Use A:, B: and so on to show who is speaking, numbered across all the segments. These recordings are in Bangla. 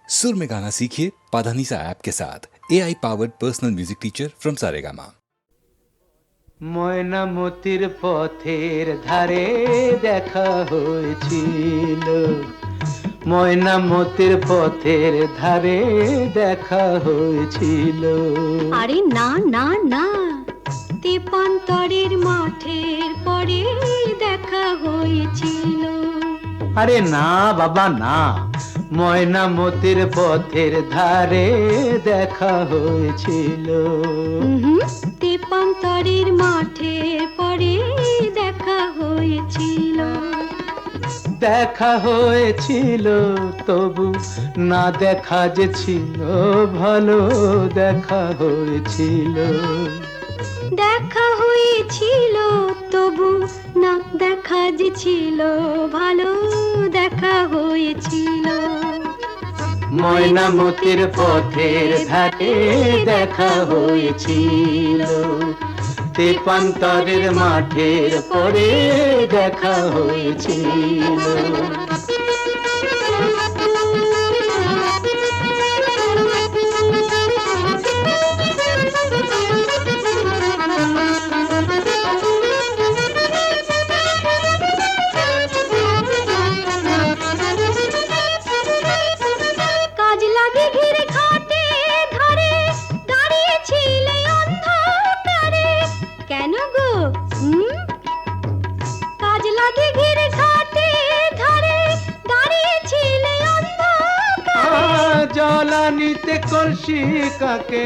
A: सुर में गाना सीखिए पाधानीसा ऐप के साथ AI powered personal music teacher from Saregama.
B: ময়নামতির পথের ধারে দেখা হয়েছিল, ময়নামতির পথের ধারে দেখা হয়েছিল।
C: আরে না না না, তেপান্তরের মাঠের পরে দেখা হয়েছিল।
B: আরে না বাবা না, ময়নামতির পথের ধারে দেখা হয়েছিল।
C: তেপান্তরের মাঠের পরে দেখা হয়েছিল।
B: দেখা হয়েছিল তবু না দেখা যে ছিল ভালো, দেখা হয়েছিল।
C: দেখা হয়েছিল তবু না দেখা যে ছিল ভালো, দেখা হয়েছিল।
B: ময়নামতির পথের ধারে দেখা হয়েছিল, তেপান্তরের মাঠের পরে দেখা হয়েছিল। জলানিতে কলসি কাকে,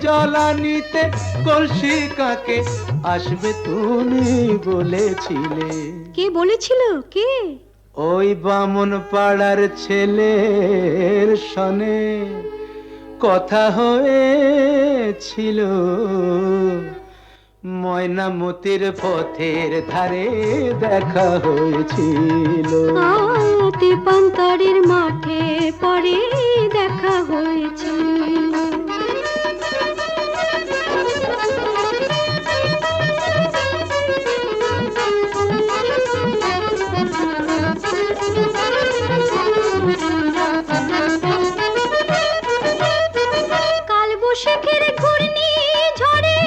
B: জলানিতে কলসি কাকে আসবে তুমি বলেছিলে।
C: কে বলেছিল? কে?
B: ওই বামন পাড়ার ছেলের সনে কথা হয়েছিল। ময়নামতির পথের ধারে দেখা হয়েছিল।
C: তেপান্তরের মাঠে পরে দেখা হয়েছিল। কাল বৈশাখের ঘূর্ণি ঝড়ে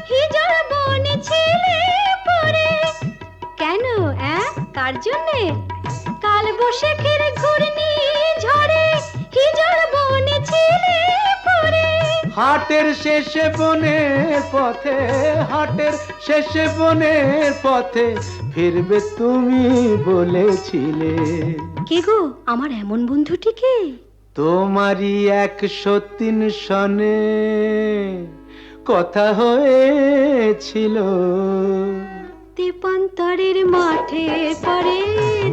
C: হিজল বনে ছেলে পড়ে। কেন? কার জন্যে? কাল বৈশাখের ঘূর্ণি ঝড়ে হিজল বনে ছেলে পড়ে।
B: হাটের শেষে বনের পথে, হাটের শেষে বনের পথে ফিরবে তুমি বলেছিলে।
C: কে গো আমার এমন বন্ধুটিকে?
B: তোমারই 103 সনে কথা হয়েছিল।
C: তেপান্তরের মাঠে পরে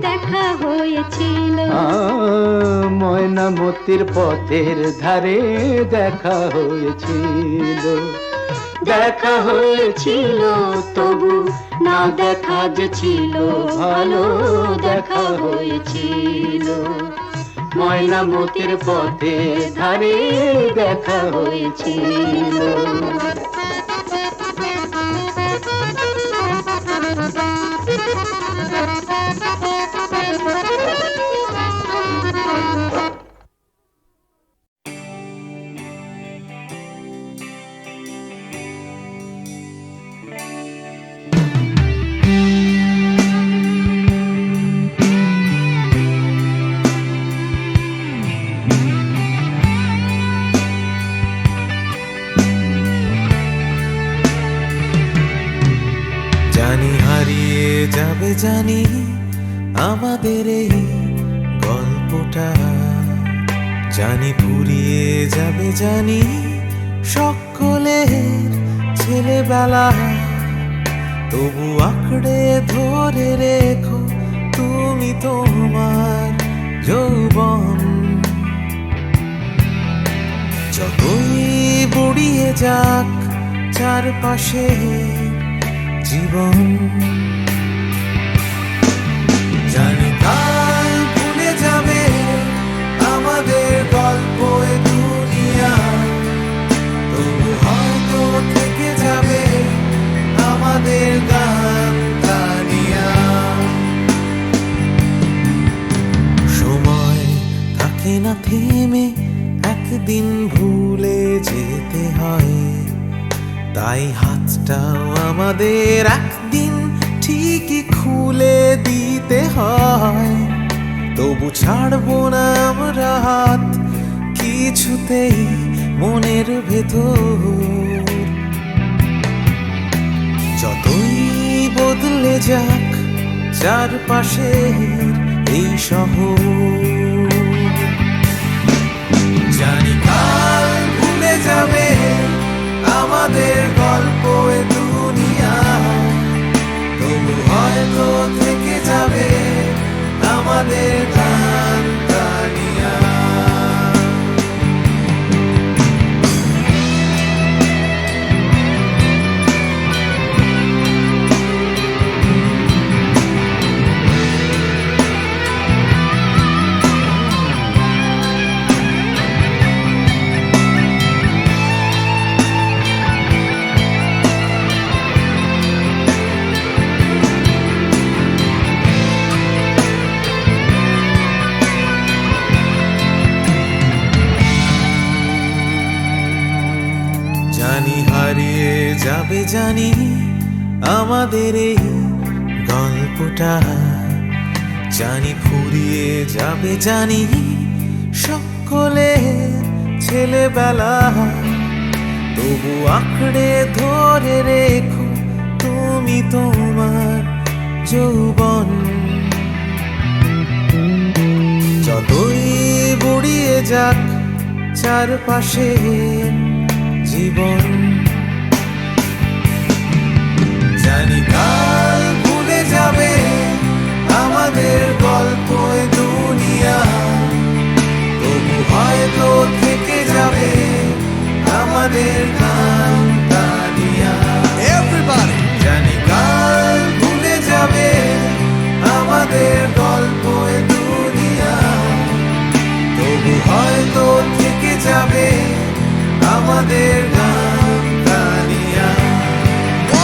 C: দেখা হয়েছিল।
B: ময়নামতির পথের ধারে দেখা হয়েছিল। দেখা হয়েছিল তবু না দেখা যে ছিল ভালো, দেখা হয়েছিল। ময়নামতির পথের ধারে দেখা হয়েছিল।
D: জানি হারিয়ে যাবে, জানি আমাদের এই গল্পটা, জানি ফুরিয়ে যাবে, জানি সকলের ছেলেবেলা। তবু আঁকড়ে ধরে রেখো তুমি তোমার যৌবন। যতই বুড়িয়ে যাক চারপাশে জীবন, জানি কাল ভুলে যাবে আমাদের গল্প এ দুনিয়া। তবু হয়তো থেকে যাবে আমাদের গান গানিয়া। সময় থাকে না থেমে থেমে একদিন ভুলে যেতে হয়, তাই হাতটাও আমাদের একদিন ঠিকই খুলে দিতে হয়। তবু ছাড়বো না আমরা হাত কিছুতেই মনের ভেতর। যতই বদলে যাক চারপাশের এই শহর, জানি কাল ভুলে যাবে আমাদের গল্প এ দুনিয়া, তবু হয়তো থেকে যাবে আমাদের গান গানিয়া। জানি হারিয়ে যাবে, জানি আমাদের এই গল্পটা, জানি ফুরিয়ে যাবে, জানি সকলে ছেলেবেলা। তবু আঁকড়ে ধরে রেখো তুমি তোমার যৌবন। যতই বুড়িয়ে যাক চারপাশে জীবন, জানি কাল ভুলে যাবে আমাদের গল্প এ দুনিয়া, তবু হয়তো থেকে যাবে আমাদের গান গানিয়া। Everybody! জানি কাল ভুলে যাবে আমাদের গল্প এ দুনিয়া, তবু হয়তো থেকে যাবে আমাদের গান গানিয়া।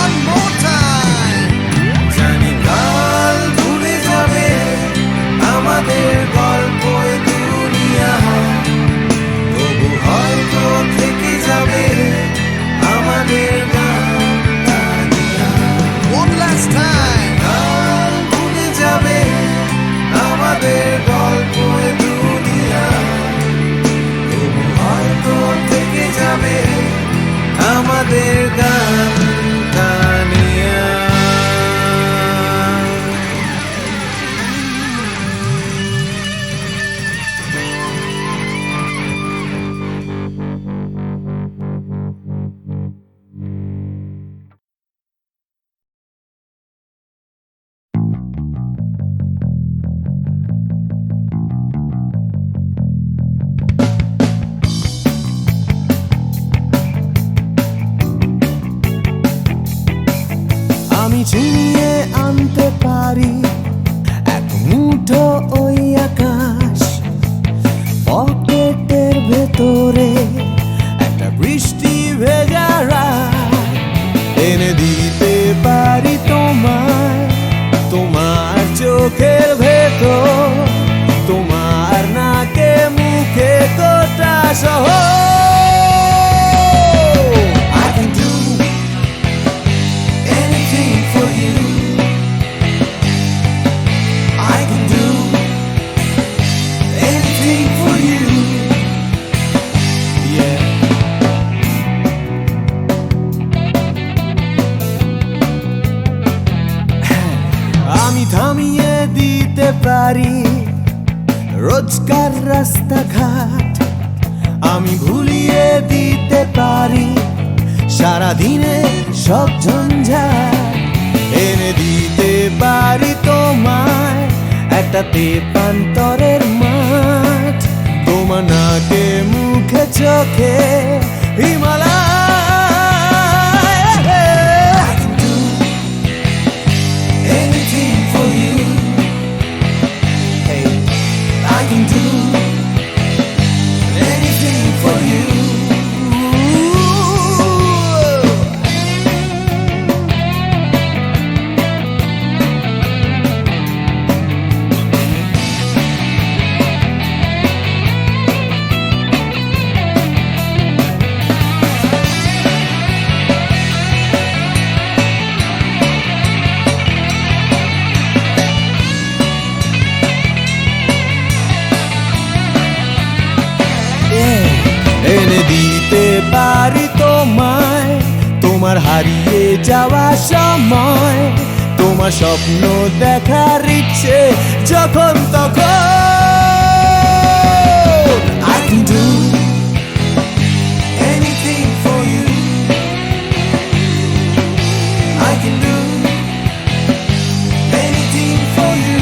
D: One more time! জানি কাল ভুলে যাবে আমাদের গল্প এ দুনিয়া, তবু হয়তো থেকে যাবে আমাদের গান গানিয়া। One last time! কাল ভুলে যাবে আমাদের গল্প এ দুনিয়া, তবু হয়তো থেকে যাবে আমাদের গান গানিয়া। আমি ছিনিয়ে আনতে পারি এক মুঠো ওই আকাশ, পকেটের ভেতরে একটা বৃষ্টি ভেজা রাত, এনে দিতে পারি তোমায় তোমার চোখের ভেতর, তোমার নাকে মুখে গোটা শহর। আমি থামিয়ে দিতে পারি রোজকার রাস্তাঘাট, আমি ভুলিয়ে দিতে পারি সারাদিনে সব ঝঞ্ঝাট, এনে দিতে পারি তোমায় একটা তেপান্তরের মাঠ, তোমার নাকে মুখে চোখে হিমালয়। যাওয়া সময়, তোমার স্বপ্ন দেখার ইচ্ছে যখন তখন। I can do anything for you. I can do anything for you.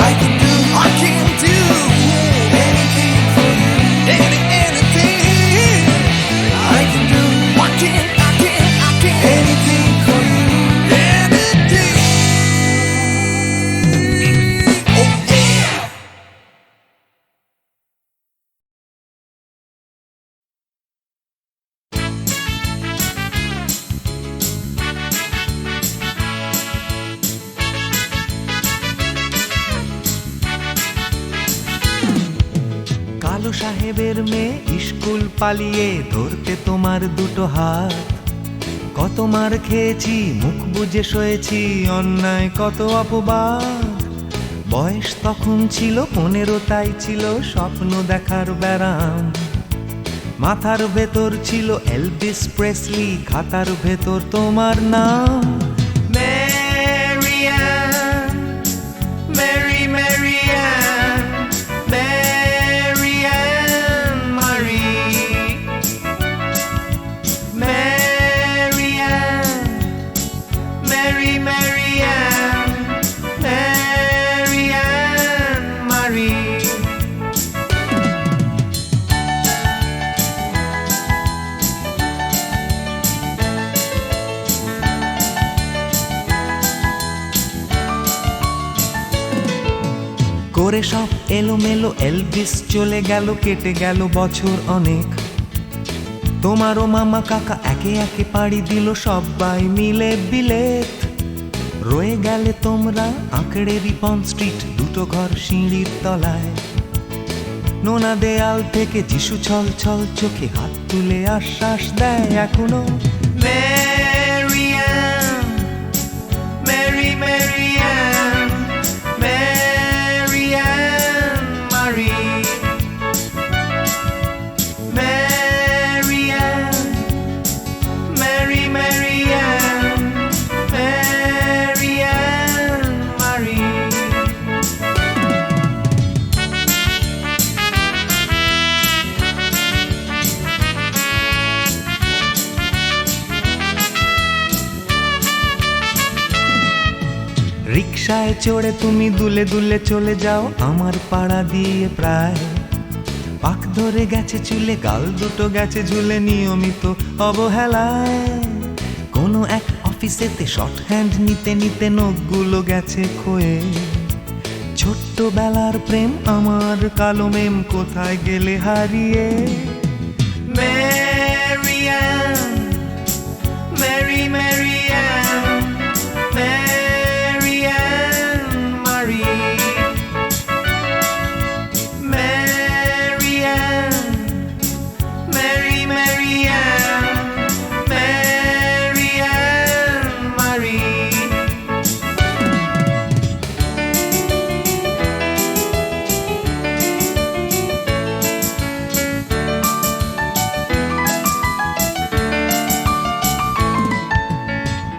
D: I can do anything for you. Anything. I can do anything for you. Oh yeah. কালো সাহেবের মেয়ে স্কুল পালিয়ে ধরতে তোমার দুটো হাত, কত মার খেয়েছি মুখ বুজে সয়েছি অন্যায় কত অপবাদ। বয়স তখন ছিল 15, তাই ছিল স্বপ্ন দেখার ব্যারাম। মাথার ভেতর ছিল এলভিস প্রেসলি, খাতার ভেতর তোমার নাম। Marianne, Mary Marianne, Marianne Marie, Marianne, Mary Marianne, Marianne Marie. করে সব এলোমেলো এলভিস চলে গেল, কেটে গেল বছর অনেক। তোমারও মামা কাকা একে একে পাড়ি দিল, সবাই মিলে বিলেত। রয়ে গেলে তোমরা আঁকড়ে রিপন স্ট্রিট, দুটো ঘর সিঁড়ির তলায়। নোনা দেয়াল থেকে যিশু ছল ছল চোখে হাত তুলে আশ্বাস দেয় এখনো। Marianne, Mary Marianne, Marianne Marie, Marianne, Mary Marianne, Marianne Marie. রিকশায় চড়ে তুমি দুলে দুলে চলে যাও আমার পাড়া দিয়ে প্রায়। পাক ধরে গেছে চুলে, গাল দুটো গেছে ঝুলে নিয়মিত অবহেলায়। কোনো এক অফিসেতে শর্ট হ্যান্ড নিতে নিতে নখগুলো গেছে ক্ষয়ে। ছোট্টবেলার প্রেম আমার কালো মেম কোথায় গেলে হারিয়ে। Marianne, Mary Marianne, Marianne Marie, Marianne, Mary Marianne, Marianne Marie.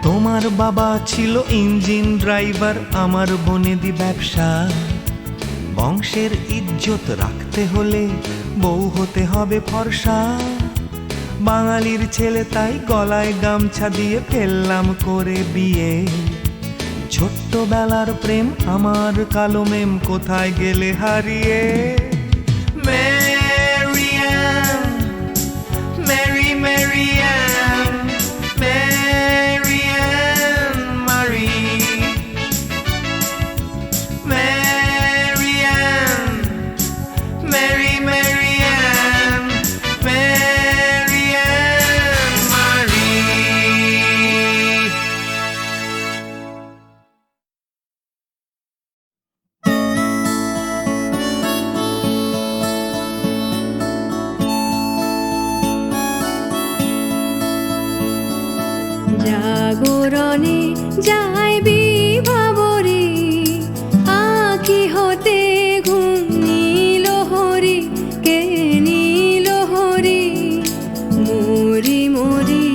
D: তোমার বাবা ছিল ইঞ্জিন ড্রাইভার, আমার বনেদি ব্যবসা। বংশের ইজ্জত রাখতে হলে বউ হতে হবে ফর্সা। বাঙালির ছেলে তাই গলায় গামছা দিয়ে ফেললাম করে বিয়ে। ছোট্টবেলার প্রেম আমার কালো মেম কোথায় গেলে হারিয়ে। Marianne, Mary Marianne, Marianne Marie, Marianne, Mary Marianne, Marianne Marie.
C: জাগরণে যাইবি ভাবরে, আঁখি হতে ঘুম নীল হরি, কে নীল হরি, মরি মরি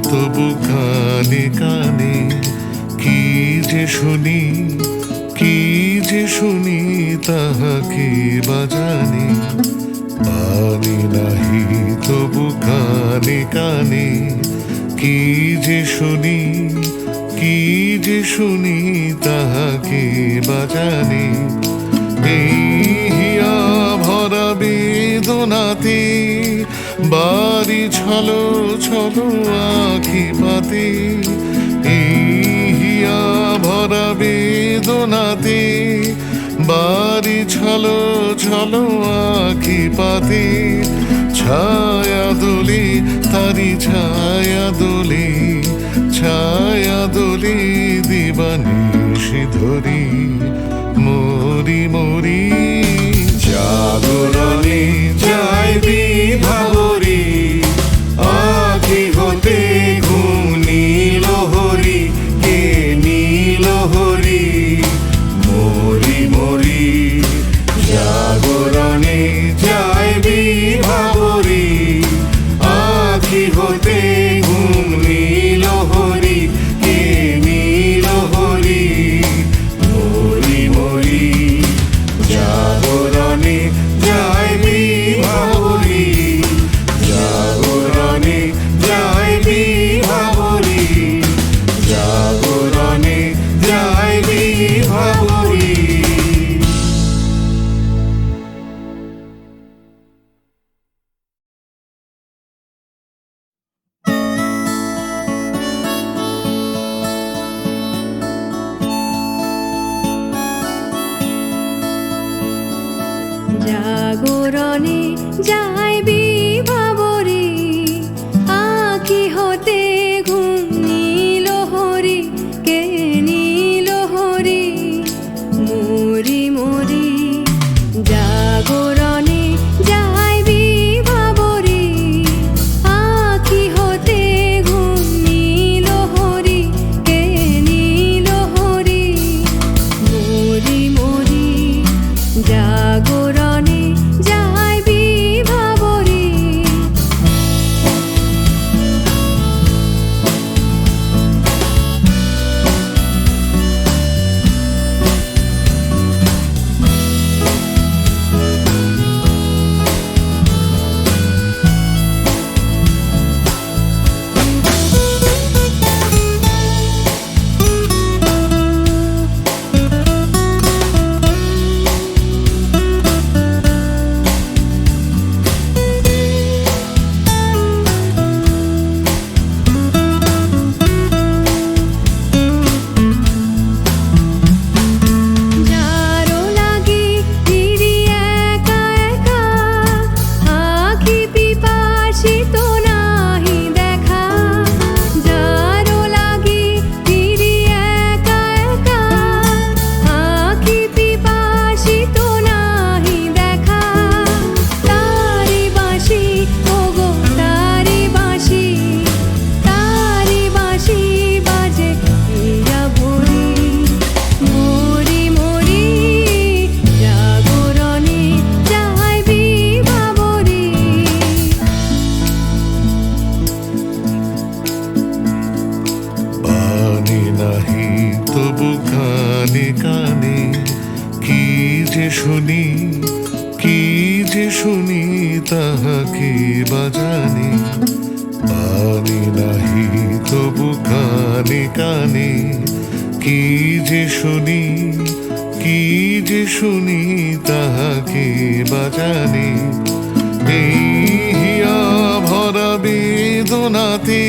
E: তবু কানে কানে কি যে শুনি, কি যে শুনি তাহাকে বাজানি। পানি নাহি তবু কানে কানে কি যে শুনি, কি যে শুনি তাহাকে বাজানি। এই হিয়া ভরা বেদনাতে বাড়ি ছলো ছলো আখি পাতে। এই হিয়া ভরা বেদনাতে বাড়ি ছলো ছলো আখি পাতে। ছায়া দোলে তারি ছায়া দোলে, ছায়া দোলে দিবানিশি ধরি মরি মরি। জাগরণে যায় বিভাবরী, আখি হতে ঘুম নীল হরি, কে নীল হরি মরি মরি। জাগরণে যায় বিভাবরী, আখি হতে ঘুম নীল হরি, কে নীল হরি মরি মরি। জাগরণে যায় বিভাবরী, জাগরণে যায় বিভাবরী, জাগরণে যায় বিভাবরী।
C: জাগরণে যায় বিভাবরী, আখি হতে ঘুম নীল হরি, কে নীল হরি মরি মরি। জাগরণে যায় বিভাবরী, আখি হতে ঘুম নীল হরি, কে নীল হরি মরি মরি। জাগরণে যায় বিভাবরী। যারো লাগি ফিরি একা একা, আখি পিপাসিত নাহি দেখা। যারো লাগি ফিরি একা একা, আখি পিপাসিত নাহি দেখা। তারি বাঁশি ওগো তারি বাঁশি, তারি বাঁশি বাজে হিয়া ভরি মরি মরি। জাগরণে যায় বিভাবরী।
E: পানি নাহি তবু কানে কানে কি যে শুনি, কি যে শুনি তাহাকে বাজানি। পানি নাহি তবু কানে কানে কি যে শুনি, কি যে শুনি তাহাকে বাজানি। এই হিয়া ভরা বেদনাতে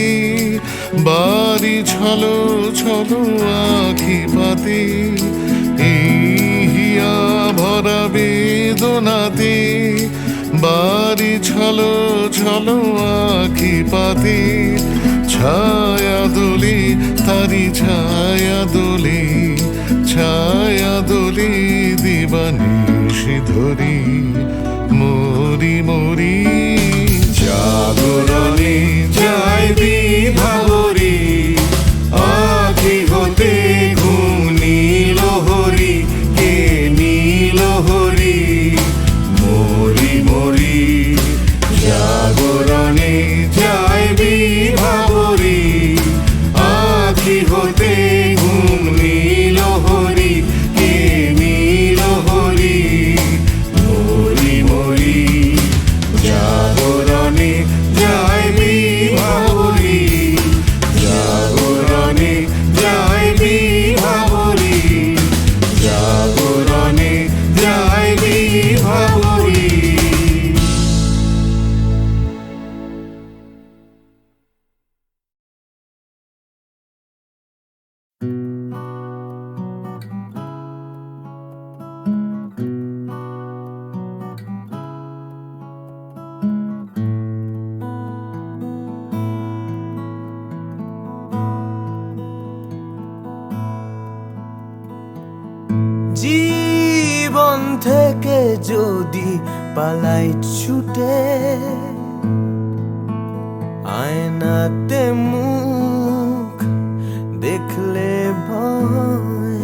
E: বাড়ি ছলো ছলো আখি পাতে। এই হিয়া ভরা বেদনাতে বাড়ি ছলো ছলো আখি পাতে। ছায়া দোলে তারি ছায়া দোলে, ছায়া দোলে দিবানিশি ধরি মরি মরি। জাগরণে যায় বিভাবরী, আখি হতে ঘুম নীল হরি, কে নীল হরি মরি মরি। জাগরণে যায় বিভাবরী,
F: যদি পালাই ছুটে, আয়নাতে মুখ দেখলে ভয়,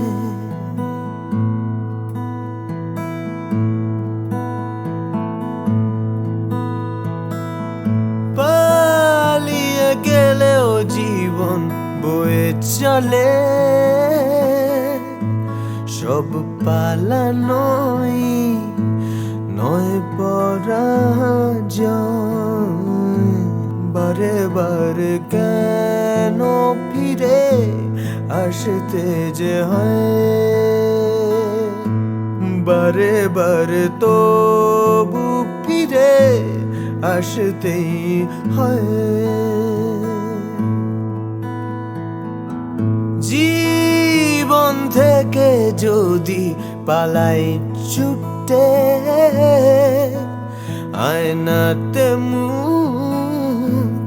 F: পালিয়ে গেলেও জীবন বয়ে চলে, সব পালানোই নয় পরাজয়। বারে বারে কেন ফিরে আসতে যে হয়, বারে বারে তবু ফিরে আসতেই হয়। জীবন থেকে যদি পালাই ছুটে, আয়নাতে মুখ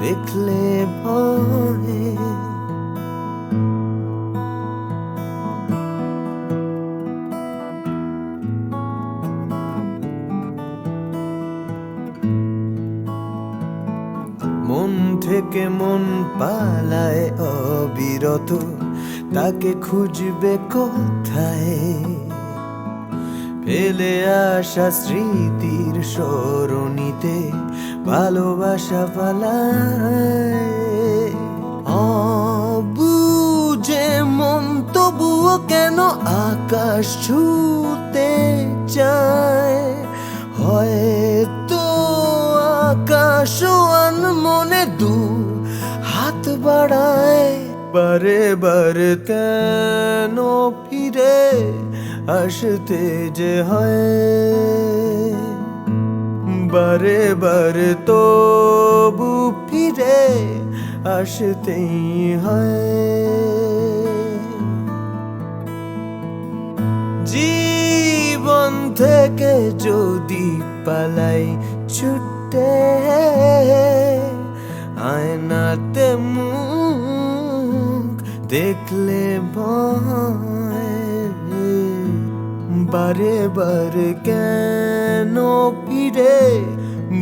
F: দেখলে ভয়। মন থেকে মন পালায় অবিরত, তাকে খুঁজবে কোথায়? ফেলে আসা স্মৃতির সরণিতে ভালোবাসা পালায়। অবুঝে মন তবুও কেন আকাশ ছুঁতে চায়, হয়তো আকাশ মনে দু হাত বাড়ায়। বারে বারে কেন ফিরে আসতে যে হয়, বারে বারে তবু ফিরে আসতেই হয়। জীবন থেকে যদি পালাই ছুটে, আয়নাতে মুখ দেখলে ভয়। বারে বারে কেন ফিরে,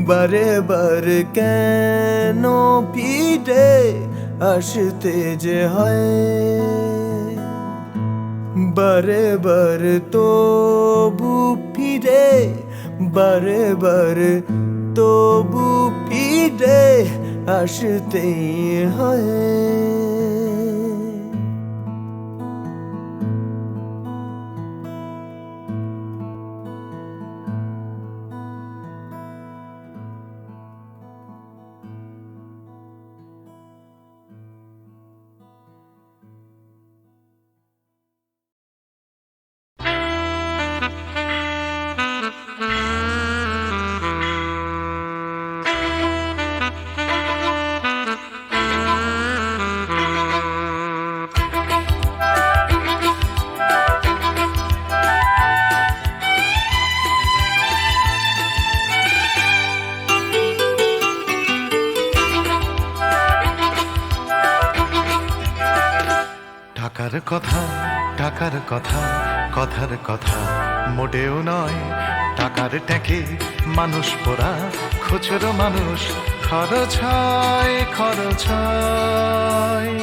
F: বারে বারে কেন ফিরে আসতে যে হয়, বারে বারে তবু ফিরে, বারে বারে তবু ফিরে আসতেই হয়।
G: টাকার কথা, টাকার কথা, কথার কথা মোটেও নয়। টাকার ট্যাঁকে মানুষ পোড়া, খুচরো মানুষ খরচ হয়, খরচ হয়।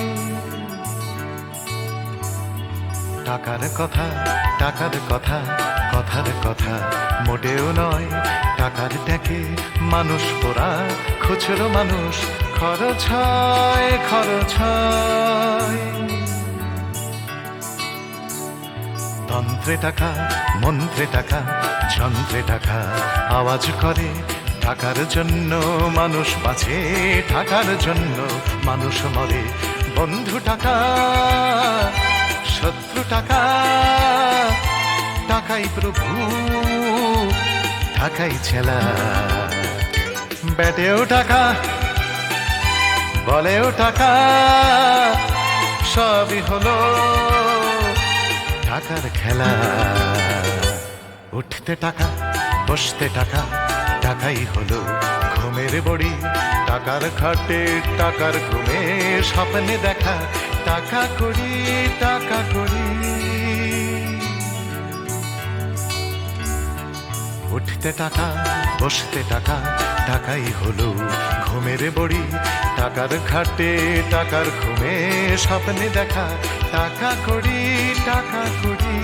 G: টাকার কথা, টাকার কথা, কথার কথা মোটেও নয়। টাকার ট্যাঁকে মানুষ পোড়া, খুচরো মানুষ খরচ হয়, খরচ হয়। তন্ত্রে টাকা, মন্ত্রে টাকা, যন্ত্রে টাকা আওয়াজ করে। টাকার জন্য মানুষ বাঁচে, টাকার জন্য মানুষ মরে। বন্ধু টাকা, শত্রু টাকা, টাকাই প্রভু, টাকাই ছেলা। ব্যাটেও টাকা, বলেও টাকা, সবই হলো টাকার খেলা। উঠতে টাকা, বসতে টাকা, টাকাই হলো ঘুমের বড়ি। টাকার খাটে, টাকার ঘুমে, স্বপ্নে দেখা টাকা করি, টাকা করি। উঠতে টাকা বসতে টাকা, টাকাই হলো ঘুমের বড়ি। টাকার খাটে টাকার ঘুমে স্বপ্নে দেখা, টাকা করি টাকা করি।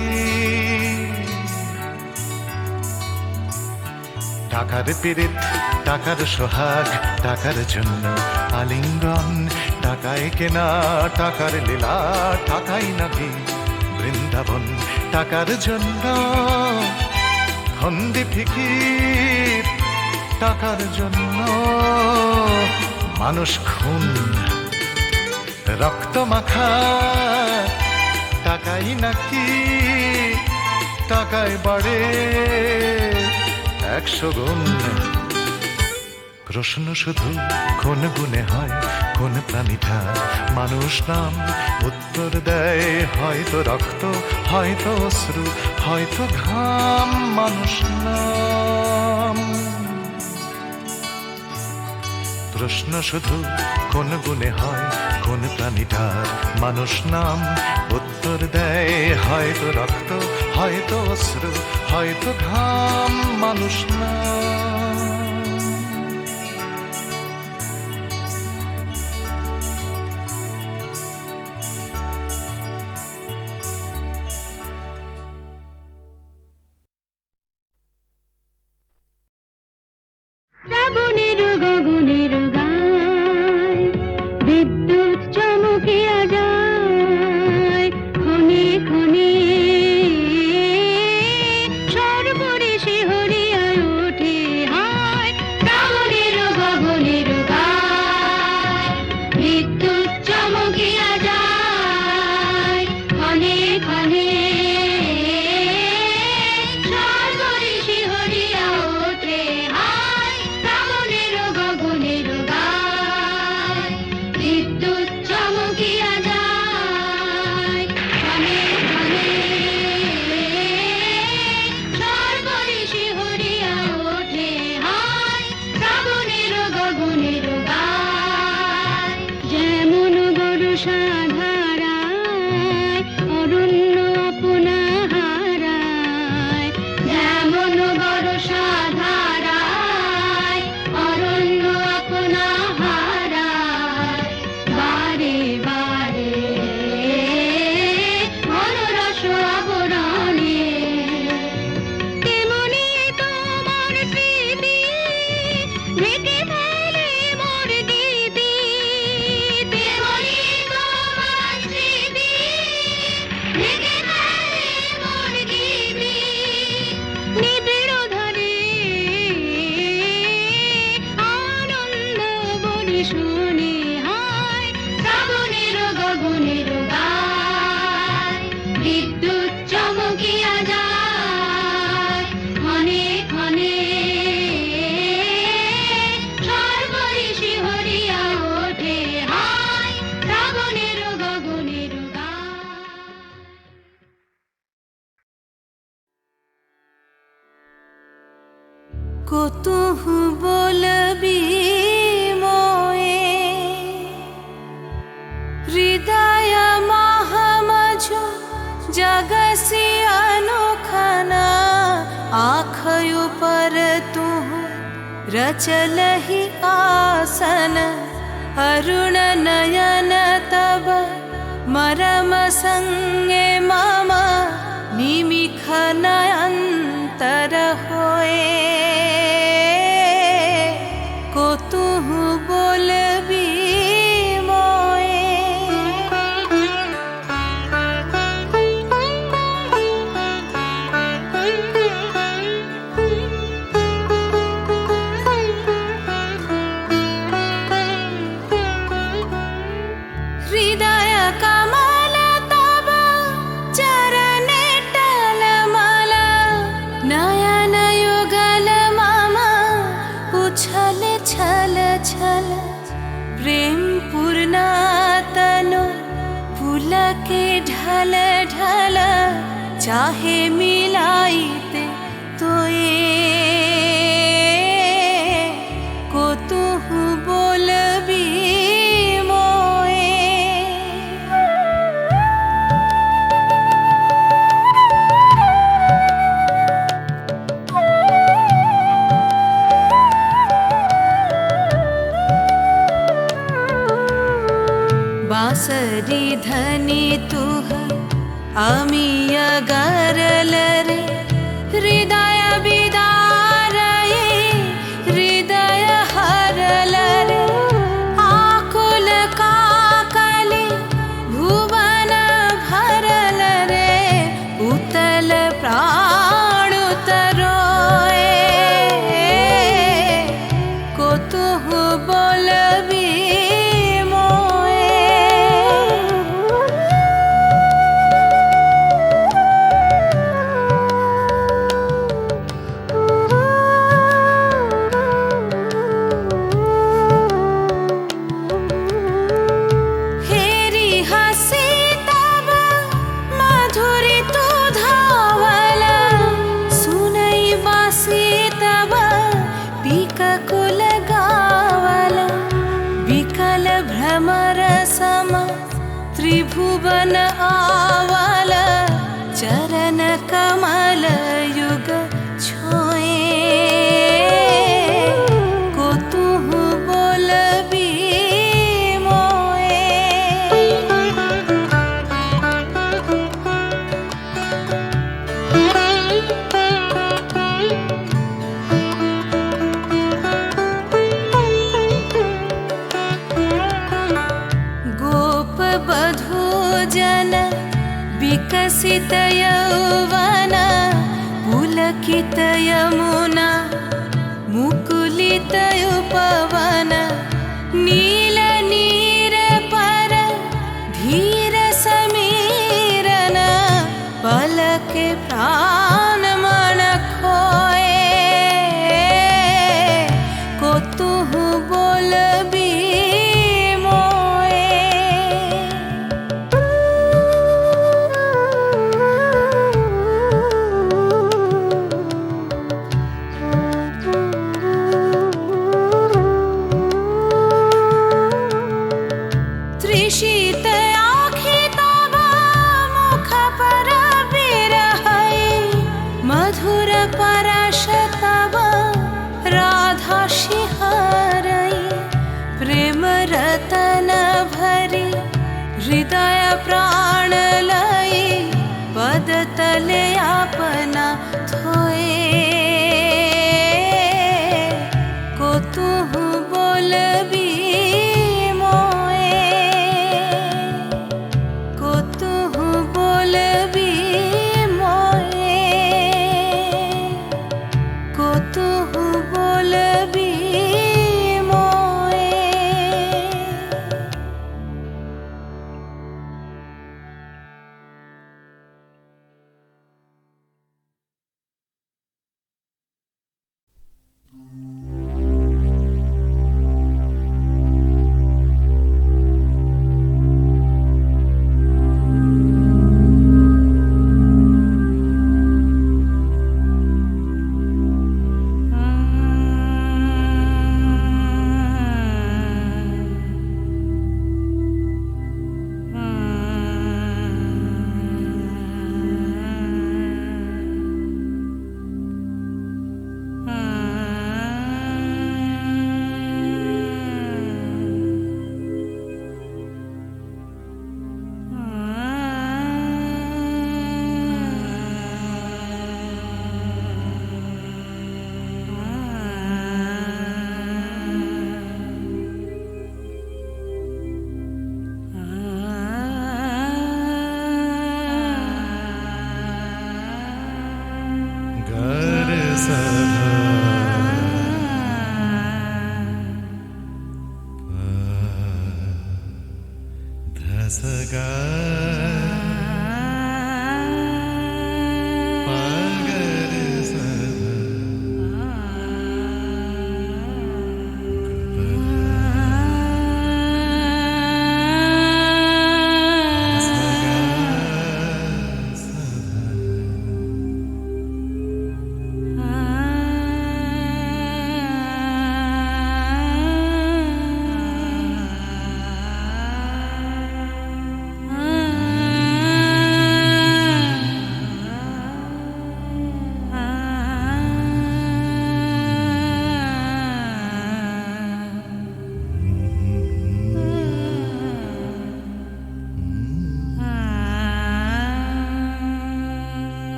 G: টাকার পীড়িত টাকার সোহাগ, টাকার জন্য আলিঙ্গন। টাকায় কেনা টাকার লীলা, টাকাই নাকি বৃন্দাবন। টাকার জন্য ফন্দি ফিকির, টাকার জন্য মানুষ খুন রক্ত মাখা। টাকাই নাকি টাকায় বাড়ে 100 গুণ। প্রশ্ন শুধু কোন গুণে হয়, কোন প্রাণীটা মানুষ নাম? উত্তর দেয় হয়তো রক্ত, হয়তো অশ্রু, হয়তো ঘাম। মানুষ নাম। প্রশ্ন শুধু কোন গুণে হয়, কোন প্রাণীটার মানুষ নাম? উত্তর দেয় হয়তো রক্ত, হয়তো অশ্রু, হয়তো ঘাম। মানুষ নাম।
C: শ্রাবণের গগনের গায় বিদ্যুৎ চমকিয়া যায়, ক্ষণে ক্ষণে সর্বরে শিহরিয়া ওঠে হায়। শ্রাবণের গগনের গায় বিদ্যুৎ চমকিয়া যায়, ক্ষণে ক্ষণে সর্বরে শিহরিয়া ওঠে হায়। শ্রাবণের গগনের গায় বিদ্যুৎ চমকিয়া যায়, ক্ষণে ক্ষণে সর্বরে শিহরিয়া ওঠে হায়। শ্রাবণের গগনের গায় যেমন বর্ষা ধারায় অরণ্য আপনা হারায়, যেমন বর্ষা ধারায় অরণ্য আপনা হারায়। বারে বারে মনোরস আবরণে তেমনি তোমার স্মৃতি ঢেকে ফেলে মোর গীতি। তেমনি তোমার স্মৃতি ঢেকে ফেলে মোর গীতি। নিবিড় ধারে আনন্দ বলি শুনি হায়। শ্রাবণের গগনের গায় বিদ্যুৎ চমকিয়া যায়, ক্ষণে ক্ষণে সর্বরে শিহরিয়া ওঠে হায়। শ্রাবণের গগনের গায়। কতহু বলবি মোয়ে হৃদয় মহামঝু जगसी अनोखना। आँखों पर तू रचलहि आसन, अरुण नयन तब मरम संगे मम निमिख नयंतर होए। को तू बोलबी मोए हृदय कमल तब चरण टलमल, नयन युगल मम उछल छल छल। प्रेम पूर्णा तनु पुलके ढल ढल, चाहे मिलाइते तोए। को तू बोलबी मोए बांसरी धनी तुह आमी अगरल रे हृदय विदार हृदय हरल रे आकुल काकली भुवन भरल रे उतल प्राण उतरोए को तुह बोलबी त्रिभुवन आवल चरण कमल युग छोए को तुह बोलबी मोए गोप बधू जन विकसित यौवन पुलकित यमुना मुकुलित उपवन नील नीर पर धीर समीरन पलक प्राण मन खोए को तुह बोलबी त्रिशीत आँखि तब मुख पर बिरहै मधुर परश तब राधा शिहरै प्रेम रतन भरी हृदय प्राण लई पद तले अपना थोए को तुह बोलबी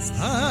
E: सा